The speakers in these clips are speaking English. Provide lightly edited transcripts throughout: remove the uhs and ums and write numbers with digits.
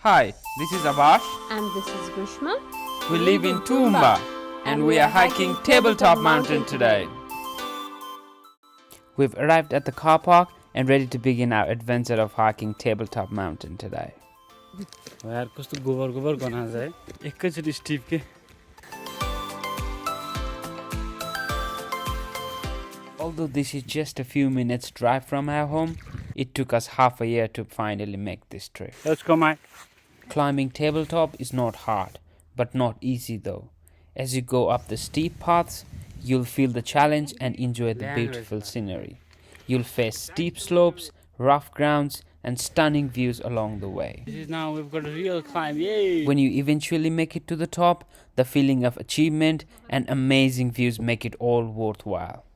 Hi, this is Avash. And this is Grishma. We live in Toowoomba and we are hiking Tabletop Mountain today. We've arrived at the car park and ready to begin our adventure of hiking Tabletop Mountain today. यार कस्तो गोबर गना जाए एकैचोटी स्टिप के Although this is just a few minutes drive from our home, it took us half a year to finally make this trip. Let's go my Climbing tabletop is not hard, but not easy though. As you go up the steep paths, you'll feel the challenge and enjoy the beautiful scenery. You'll face steep slopes, rough grounds, and stunning views along the way. This is now we've got a real climb. Yay! When you eventually make it to the top, the feeling of achievement and amazing views make it all worthwhile.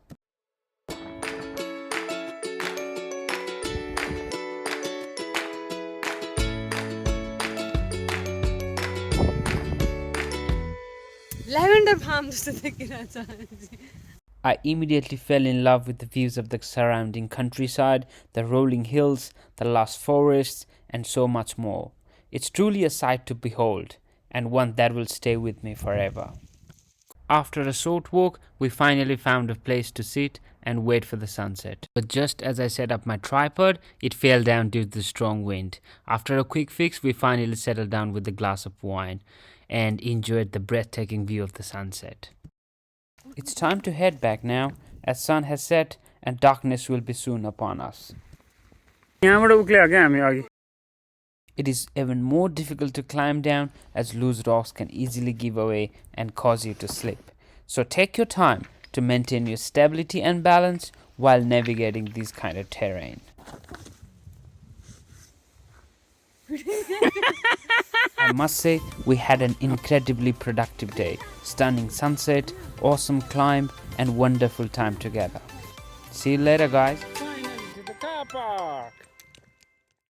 Lavender palm जस्तो देखिरहेछ जी. I immediately fell in love with the views of the surrounding countryside, the rolling hills, the lush forests, and so much more. It's truly a sight to behold, and one that will stay with me forever. After a short walk, we finally found a place to sit and wait for the sunset. But just as I set up my tripod, it fell down due to the strong wind. After a quick fix, we finally settled down with a glass of wine and enjoyed the breathtaking view of the sunset. It's time to head back now, as sun has set and darkness will be soon upon us. यहाँबाट उक्ले क्या हामी अघि It is even more difficult to climb down as loose rocks can easily give away and cause you to slip. So take your time to maintain your stability and balance while navigating this kind of terrain. I must say, we had an incredibly productive day. Stunning sunset, awesome climb, and wonderful time together. See you later, guys.